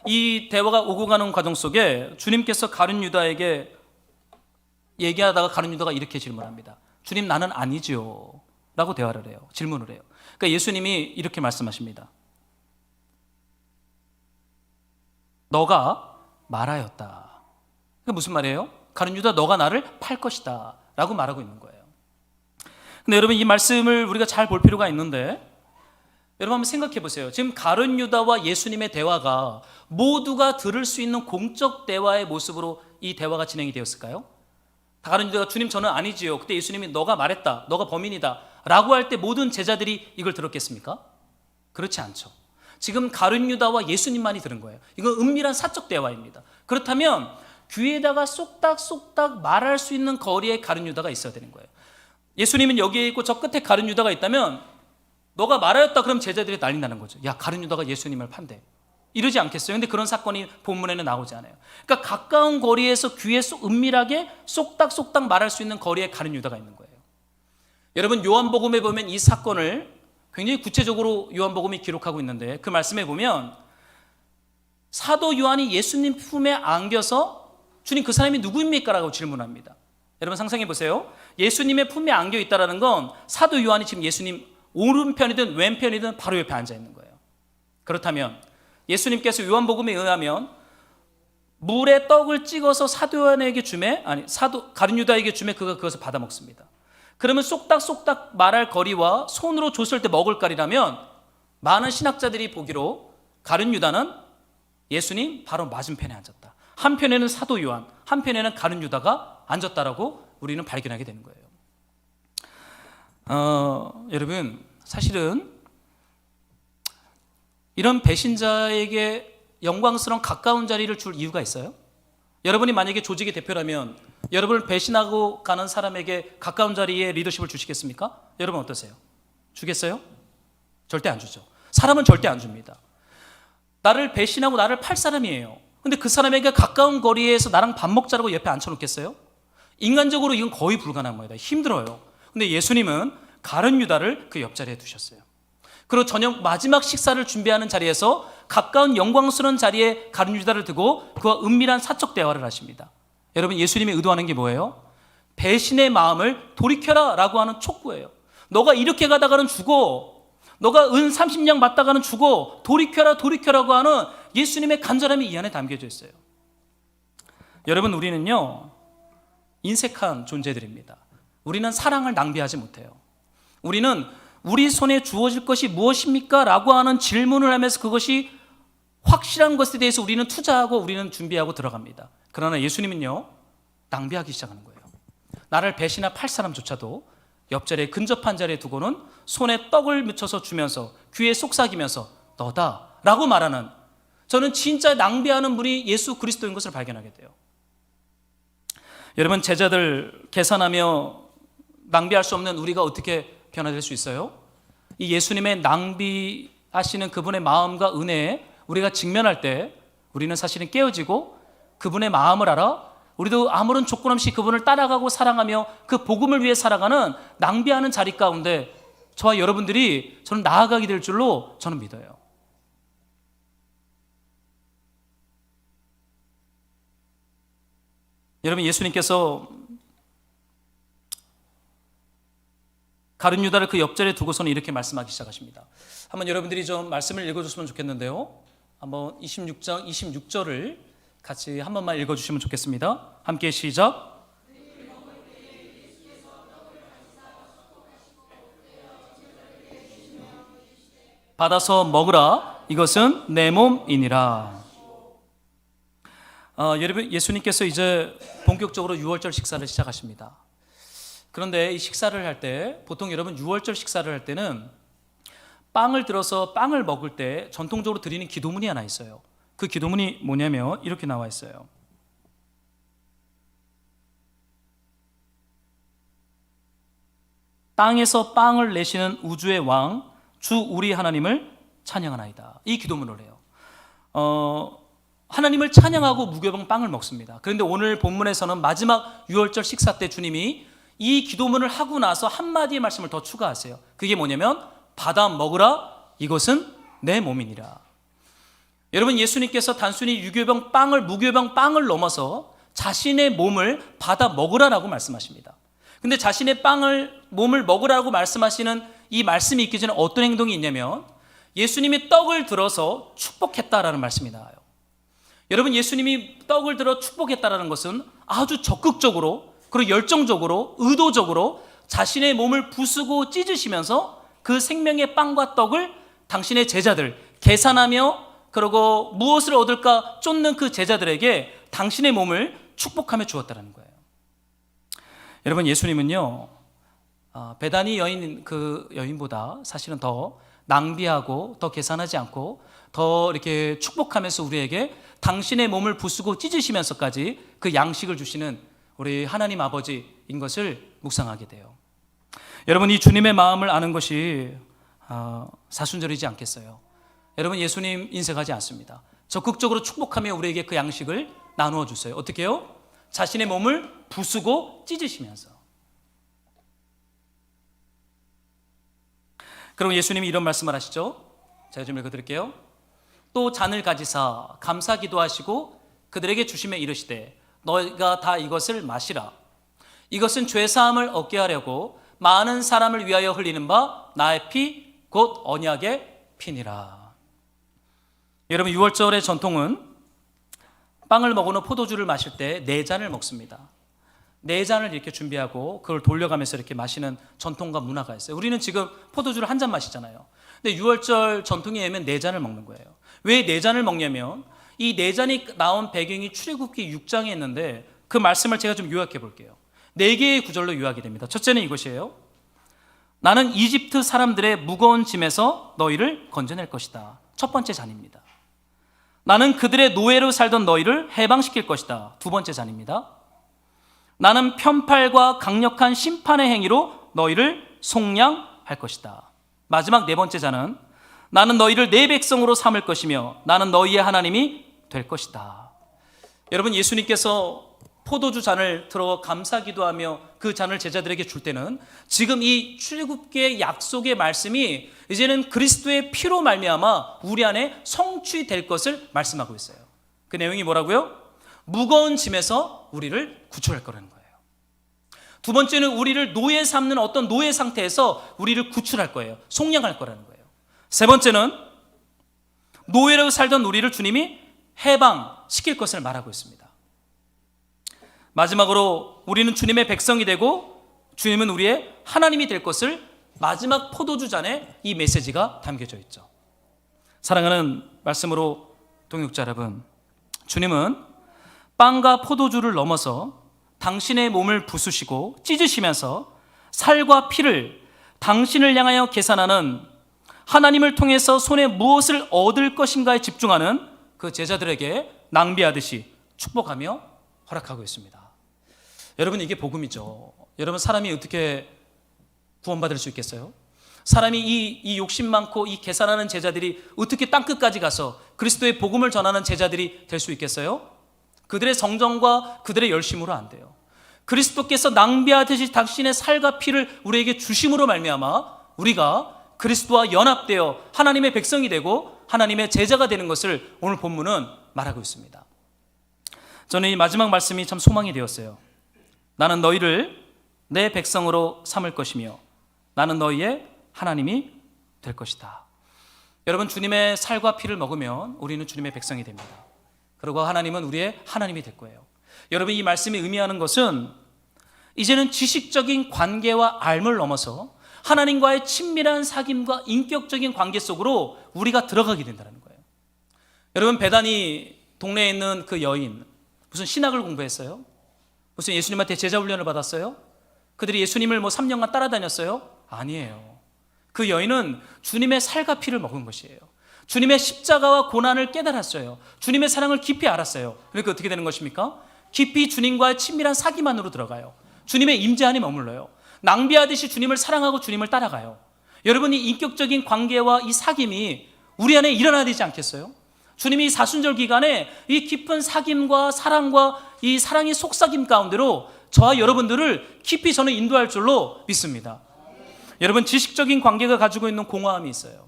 이 대화가 오고 가는 과정 속에 주님께서 가룟 유다에게 얘기하다가 가룟 유다가 이렇게 질문합니다. 주님 나는 아니지요. 라고 대화를 해요. 질문을 해요. 그러니까 예수님이 이렇게 말씀하십니다. 너가 말하였다. 그게 무슨 말이에요? 가룟 유다, 너가 나를 팔 것이다 라고 말하고 있는 거예요. 근데 여러분, 이 말씀을 우리가 잘 볼 필요가 있는데, 여러분 한번 생각해 보세요. 지금 가룟 유다와 예수님의 대화가 모두가 들을 수 있는 공적 대화의 모습으로 이 대화가 진행이 되었을까요? 가룟 유다가 주님 저는 아니지요. 그때 예수님이 너가 말했다, 너가 범인이다 라고 할 때 모든 제자들이 이걸 들었겠습니까? 그렇지 않죠. 지금 가룟 유다와 예수님만이 들은 거예요. 이건 은밀한 사적 대화입니다. 그렇다면 귀에다가 쏙닥쏙닥 말할 수 있는 거리에 가룟 유다가 있어야 되는 거예요. 예수님은 여기에 있고 저 끝에 가룟 유다가 있다면 너가 말하였다 그럼 제자들이 난리 나는 거죠. 야, 가룟 유다가 예수님을 판대. 이러지 않겠어요? 근데 그런 사건이 본문에는 나오지 않아요. 그러니까 가까운 거리에서 귀에 은밀하게 쏙닥쏙닥 말할 수 있는 거리에 가룟 유다가 있는 거예요. 여러분, 요한복음에 보면 이 사건을 굉장히 구체적으로 요한복음이 기록하고 있는데, 그 말씀에 보면 사도 요한이 예수님 품에 안겨서 주님 그 사람이 누구입니까? 라고 질문합니다. 여러분 상상해 보세요. 예수님의 품에 안겨 있다는 건 사도 요한이 지금 예수님 오른편이든 왼편이든 바로 옆에 앉아 있는 거예요. 그렇다면 예수님께서 요한복음에 의하면 물에 떡을 찍어서 사도 요한에게 주매, 가룟 유다에게 주매 그가 그것을 받아 먹습니다. 그러면 쏙닥쏙닥 말할 거리와 손으로 줬을 때 먹을 거리라면 많은 신학자들이 보기로 가룟 유다는 예수님 바로 맞은편에 앉았다. 한편에는 사도 요한, 한편에는 가룟 유다가 앉았다라고 우리는 발견하게 되는 거예요. 여러분, 사실은 이런 배신자에게 영광스러운 가까운 자리를 줄 이유가 있어요? 여러분이 만약에 조직의 대표라면 여러분을 배신하고 가는 사람에게 가까운 자리에 리더십을 주시겠습니까? 여러분 어떠세요? 주겠어요? 절대 안 주죠. 사람은 절대 안 줍니다. 나를 배신하고 나를 팔 사람이에요. 근데 그 사람에게 가까운 거리에서 나랑 밥 먹자라고 옆에 앉혀놓겠어요? 인간적으로 이건 거의 불가능한 겁니다. 힘들어요. 근데 예수님은 가룟 유다를 그 옆자리에 두셨어요. 그리고 저녁 마지막 식사를 준비하는 자리에서 가까운 영광스러운 자리에 가룟 유다를 두고 그와 은밀한 사적 대화를 하십니다. 여러분, 예수님이 의도하는 게 뭐예요? 배신의 마음을 돌이켜라 라고 하는 촉구예요. 너가 이렇게 가다가는 죽어. 너가 은 30냥 맞다가는 죽어. 돌이켜라고 하는 예수님의 간절함이 이 안에 담겨져 있어요. 여러분, 우리는요 인색한 존재들입니다. 우리는 사랑을 낭비하지 못해요. 우리는 우리 손에 주어질 것이 무엇입니까? 라고 하는 질문을 하면서 그것이 확실한 것에 대해서 우리는 투자하고 우리는 준비하고 들어갑니다. 그러나 예수님은요 낭비하기 시작하는 거예요. 나를 배신할 팔 사람조차도 옆자리에 근접한 자리에 두고는 손에 떡을 묻혀서 주면서 귀에 속삭이면서 너다 라고 말하는, 저는 진짜 낭비하는 분이 예수 그리스도인 것을 발견하게 돼요. 여러분, 제자들 계산하며 낭비할 수 없는 우리가 어떻게 변화될 수 있어요? 이 예수님의 낭비하시는 그분의 마음과 은혜에 우리가 직면할 때 우리는 사실은 깨어지고 그분의 마음을 알아 우리도 아무런 조건 없이 그분을 따라가고 사랑하며 그 복음을 위해 살아가는 낭비하는 자리 가운데 저와 여러분들이 저는 나아가게 될 줄로 저는 믿어요. 여러분, 예수님께서 가룟 유다를 그 옆자리에 두고서는 이렇게 말씀하기 시작하십니다. 한번 여러분들이 좀 말씀을 읽어줬으면 좋겠는데요. 한번 26장 26절을 같이 한 번만 읽어주시면 좋겠습니다. 함께 시작. 받아서 먹으라. 이것은 내 몸이니라. 여러분, 예수님께서 이제 본격적으로 유월절 식사를 시작하십니다. 그런데 이 식사를 할 때 보통 여러분 유월절 식사를 할 때는 빵을 들어서 빵을 먹을 때 전통적으로 드리는 기도문이 하나 있어요. 그 기도문이 뭐냐면 이렇게 나와 있어요. 땅에서 빵을 내시는 우주의 왕 주 우리 하나님을 찬양하나이다. 이 기도문을 해요. 하나님을 찬양하고 무교병 빵을 먹습니다. 그런데 오늘 본문에서는 마지막 유월절 식사 때 주님이 이 기도문을 하고 나서 한마디의 말씀을 더 추가하세요. 그게 뭐냐면 받아 먹으라. 이것은 내 몸이니라. 여러분, 예수님께서 단순히 유교병 빵을 무교병 빵을 넘어서 자신의 몸을 받아 먹으라라고 말씀하십니다. 근데 자신의 몸을 먹으라고 말씀하시는 이 말씀이 있기 전에 어떤 행동이 있냐면 예수님이 떡을 들어서 축복했다라는 말씀이 나와요. 여러분, 예수님이 떡을 들어 축복했다라는 것은 아주 적극적으로, 그리고 열정적으로, 의도적으로 자신의 몸을 부수고 찢으시면서 그 생명의 빵과 떡을 당신의 제자들, 계산하며 그리고 무엇을 얻을까 쫓는 그 제자들에게 당신의 몸을 축복하며 주었다는 거예요. 여러분, 예수님은요, 베다니 그 여인보다 사실은 더 낭비하고 더 계산하지 않고 더 이렇게 축복하면서 우리에게 당신의 몸을 부수고 찢으시면서까지 그 양식을 주시는 우리 하나님 아버지인 것을 묵상하게 돼요. 여러분, 이 주님의 마음을 아는 것이 사순절이지 않겠어요? 여러분, 예수님 인색하지 않습니다. 적극적으로 축복하며 우리에게 그 양식을 나누어 주세요. 어떻게 해요? 자신의 몸을 부수고 찢으시면서. 그럼 예수님이 이런 말씀을 하시죠. 제가 좀 읽어드릴게요. 또 잔을 가지사 감사 기도하시고 그들에게 주시며 이르시되 너희가 다 이것을 마시라. 이것은 죄사함을 얻게 하려고 많은 사람을 위하여 흘리는 바 나의 피 곧 언약의 피니라. 여러분, 6월절의 전통은 빵을 먹은 후 포도주를 마실 때 4잔을 먹습니다. 4잔을 이렇게 준비하고 그걸 돌려가면서 이렇게 마시는 전통과 문화가 있어요. 우리는 지금 포도주를 한 잔 마시잖아요. 근데 6월절 전통에 의하면 4잔을 먹는 거예요. 왜 4잔을 먹냐면 이 4잔이 나온 배경이 출애굽기 6장에 있는데 그 말씀을 제가 좀 요약해 볼게요. 4개의 구절로 요약이 됩니다. 첫째는 이것이에요. 나는 이집트 사람들의 무거운 짐에서 너희를 건져낼 것이다. 첫 번째 잔입니다. 나는 그들의 노예로 살던 너희를 해방시킬 것이다. 두 번째 잔입니다. 나는 편팔과 강력한 심판의 행위로 너희를 속량할 것이다. 마지막 4번째 잔은 나는 너희를 내 백성으로 삼을 것이며 나는 너희의 하나님이 될 것이다. 여러분, 예수님께서 포도주 잔을 들어 감사 기도하며 그 잔을 제자들에게 줄 때는 지금 이 출애굽기의 약속의 말씀이 이제는 그리스도의 피로 말미암아 우리 안에 성취될 것을 말씀하고 있어요. 그 내용이 뭐라고요? 무거운 짐에서 우리를 구출할 거라는 거예요. 두 번째는 우리를 노예 삼는 어떤 노예 상태에서 우리를 구출할 거예요. 속량할 거라는 거예요. 세 번째는 노예로 살던 우리를 주님이 해방시킬 것을 말하고 있습니다. 마지막으로 우리는 주님의 백성이 되고 주님은 우리의 하나님이 될 것을 마지막 포도주 잔에 이 메시지가 담겨져 있죠. 사랑하는 말씀으로 동역자 여러분, 주님은 빵과 포도주를 넘어서 당신의 몸을 부수시고 찢으시면서 살과 피를 당신을 향하여 계산하는 하나님을 통해서 손에 무엇을 얻을 것인가에 집중하는 그 제자들에게 낭비하듯이 축복하며 허락하고 있습니다. 여러분, 이게 복음이죠. 여러분, 사람이 어떻게 구원받을 수 있겠어요? 사람이 이 욕심 많고 이 계산하는 제자들이 어떻게 땅끝까지 가서 그리스도의 복음을 전하는 제자들이 될 수 있겠어요? 그들의 정정과 그들의 열심으로 안 돼요. 그리스도께서 낭비하듯이 당신의 살과 피를 우리에게 주심으로 말미암아 우리가 그리스도와 연합되어 하나님의 백성이 되고 하나님의 제자가 되는 것을 오늘 본문은 말하고 있습니다. 저는 이 마지막 말씀이 참 소망이 되었어요. 나는 너희를 내 백성으로 삼을 것이며 나는 너희의 하나님이 될 것이다. 여러분, 주님의 살과 피를 먹으면 우리는 주님의 백성이 됩니다. 그리고 하나님은 우리의 하나님이 될 거예요. 여러분, 이 말씀이 의미하는 것은 이제는 지식적인 관계와 알을 넘어서 하나님과의 친밀한 사귐과 인격적인 관계 속으로 우리가 들어가게 된다는 거예요. 여러분, 베다니 동네에 있는 그 여인, 무슨 신학을 공부했어요? 무슨 예수님한테 제자 훈련을 받았어요? 그들이 예수님을 3년간 따라다녔어요? 아니에요. 그 여인은 주님의 살과 피를 먹은 것이에요. 주님의 십자가와 고난을 깨달았어요. 주님의 사랑을 깊이 알았어요. 그러니까 어떻게 되는 것입니까? 깊이 주님과의 친밀한 사귐 안으로 들어가요. 주님의 임재 안에 머물러요. 낭비하듯이 주님을 사랑하고 주님을 따라가요. 여러분, 이 인격적인 관계와 이 사귐이 우리 안에 일어나야 되지 않겠어요? 주님이 사순절 기간에 이 깊은 사귐과 사랑과 이 사랑의 속삭임 가운데로 저와 여러분들을 깊이 저는 인도할 줄로 믿습니다. 여러분, 지식적인 관계가 가지고 있는 공허함이 있어요.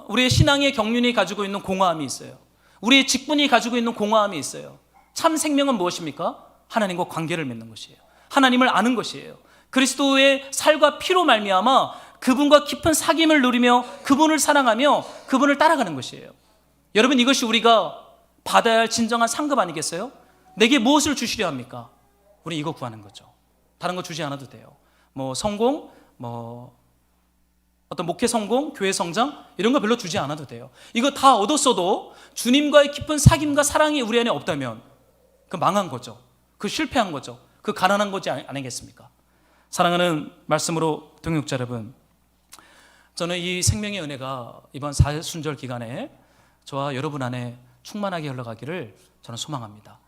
우리의 신앙의 경륜이 가지고 있는 공허함이 있어요. 우리의 직분이 가지고 있는 공허함이 있어요. 참 생명은 무엇입니까? 하나님과 관계를 맺는 것이에요. 하나님을 아는 것이에요. 그리스도의 살과 피로 말미암아 그분과 깊은 사귐을 누리며 그분을 사랑하며 그분을 따라가는 것이에요. 여러분, 이것이 우리가 받아야 할 진정한 상급 아니겠어요? 내게 무엇을 주시려 합니까? 우리 이거 구하는 거죠. 다른 거 주지 않아도 돼요. 뭐 성공, 뭐 어떤 목회 성공, 교회 성장 이런 거 별로 주지 않아도 돼요. 이거 다 얻었어도 주님과의 깊은 사귐과 사랑이 우리 안에 없다면 그 망한 거죠. 그 실패한 거죠. 그 가난한 거지 아니겠습니까? 사랑하는 말씀으로 동역자 여러분, 저는 이 생명의 은혜가 이번 사순절 기간에 저와 여러분 안에 충만하게 흘러가기를 저는 소망합니다.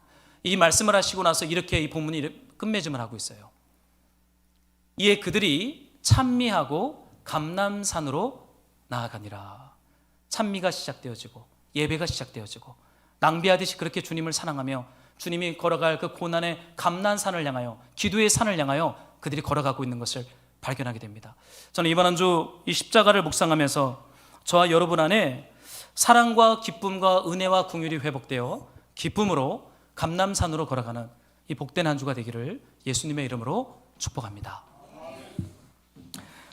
이 말씀을 하시고 나서 이렇게 이 본문이 끝맺음을 하고 있어요. 이에 그들이 찬미하고 감람산으로 나아가니라. 찬미가 시작되어지고 예배가 시작되어지고 낭비하듯이 그렇게 주님을 사랑하며 주님이 걸어갈 그 고난의 감난산을 향하여, 기도의 산을 향하여 그들이 걸어가고 있는 것을 발견하게 됩니다. 저는 이번 한 주 이 십자가를 묵상하면서 저와 여러분 안에 사랑과 기쁨과 은혜와 긍휼이 회복되어 기쁨으로 감람산으로 걸어가는 이 복된 한 주가 되기를 예수님의 이름으로 축복합니다.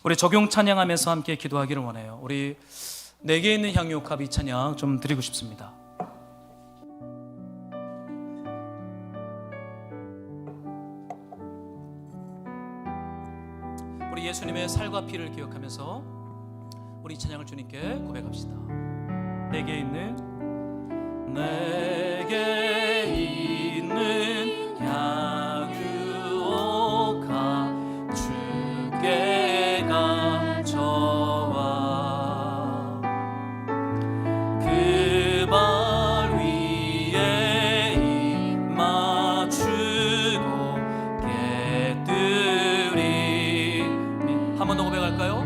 우리 적용 찬양하면서 함께 기도하기를 원해요. 우리 내게 있는 향유옥합 이 찬양 좀 드리고 싶습니다. 우리 예수님의 살과 피를 기억하면서 우리 이 찬양을 주님께 고백합시다. 내게 있는 향유옥합 주께 가져와 그 발 위에 입 맞추고 깨뜨리. 한 번 더 고백할까요?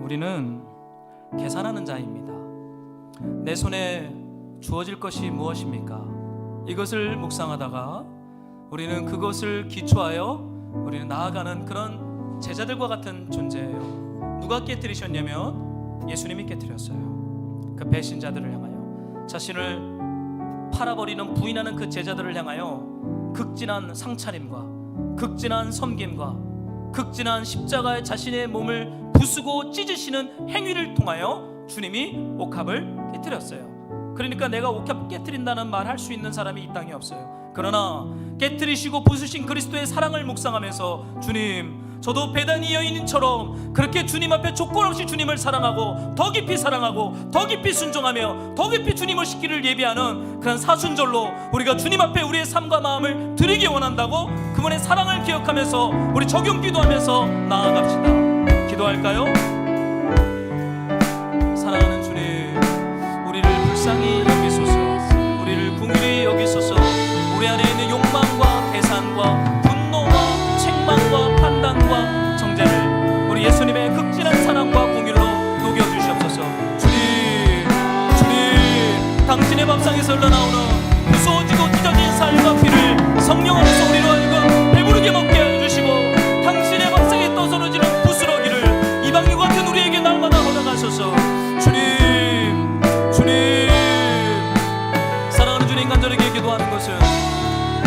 우리는 계산하는 자입니다. 내 손에 주어질 것이 무엇입니까? 이것을 묵상하다가 우리는 그것을 기초하여 우리는 나아가는 그런 제자들과 같은 존재예요. 누가 깨뜨리셨냐면 예수님이 깨뜨렸어요. 그 배신자들을 향하여, 자신을 팔아버리는 부인하는 그 제자들을 향하여 극진한 상차림과 극진한 섬김과 극진한 십자가에 자신의 몸을 부수고 찢으시는 행위를 통하여 주님이 옥합을 깨뜨렸어요. 그러니까 내가 옥합 깨트린다는 말 할 수 있는 사람이 이 땅에 없어요. 그러나 깨트리시고 부수신 그리스도의 사랑을 묵상하면서 주님, 저도 베다니 여인처럼 그렇게 주님 앞에 조건 없이 주님을 사랑하고 더 깊이 사랑하고 더 깊이 순종하며 더 깊이 주님을 시키를 예비하는 그런 사순절로 우리가 주님 앞에 우리의 삶과 마음을 드리기 원한다고 그분의 사랑을 기억하면서 우리 적용 기도하면서 나아갑시다. 기도할까요? 사랑하는 주님, 우리를 불쌍히 여기소서, 우리를 긍휼히 여기소서. 우리 안에 있는 욕망과 계산과 분노와 책망과 판단과 정죄를 우리 예수님의 극진한 사랑과 긍휼로 녹여주시옵소서. 주님, 당신의 밥상에서 흘러나오는 무서워지고 찢어진 살과 피를 성령 안에서 우리로 하여금 배부르게 먹게 해주시고 당신의 밥상에 떠서러지는 부스러기를 이방인 같은 우리에게 날마다 허락하소서. 주님, 사랑하는 주님, 간절하게 기도하는 것은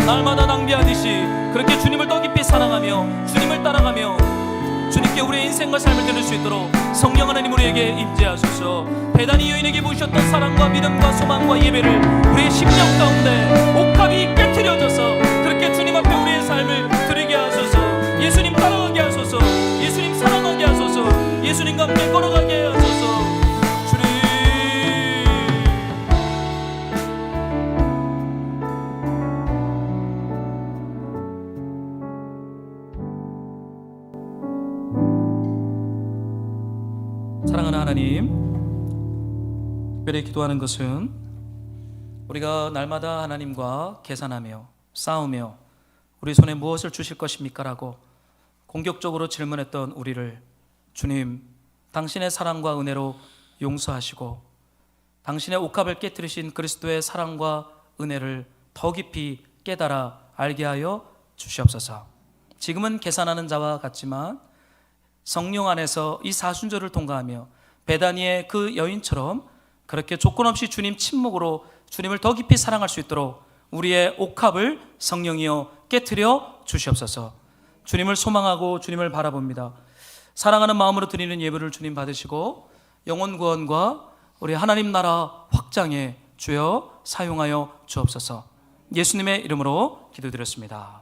날마다 낭비하듯이 그렇게 주님을 더 깊이 사랑하며 주님을 따라가며 주님께 우리의 인생과 삶을 드릴 수 있도록 성령 하나님 우리에게 임재하소서. 베다니 여인에게 보이셨던 사랑과 믿음과 소망과 예배를 우리의 심령 가운데 옥합이 깨트려져서 그렇게 주님 앞에 우리의 삶을 드리게 하소서. 예수님 따라가게 하소서. 예수님 사랑하게 하소서. 예수님과 함께 걸어가게 하소서. 사랑하는 하나님, 특별히 기도하는 것은 우리가 날마다 하나님과 계산하며 싸우며 우리 손에 무엇을 주실 것입니까? 라고 공격적으로 질문했던 우리를 주님, 당신의 사랑과 은혜로 용서하시고 당신의 옥합을 깨뜨리신 그리스도의 사랑과 은혜를 더 깊이 깨달아 알게 하여 주시옵소서. 지금은 계산하는 자와 같지만 성령 안에서 이 사순절을 통과하며 베다니의 그 여인처럼 그렇게 조건 없이 주님 침묵으로 주님을 더 깊이 사랑할 수 있도록 우리의 옥합을 성령이여 깨트려 주시옵소서. 주님을 소망하고 주님을 바라봅니다. 사랑하는 마음으로 드리는 예배를 주님 받으시고 영혼 구원과 우리 하나님 나라 확장에 주여 사용하여 주옵소서. 예수님의 이름으로 기도드렸습니다.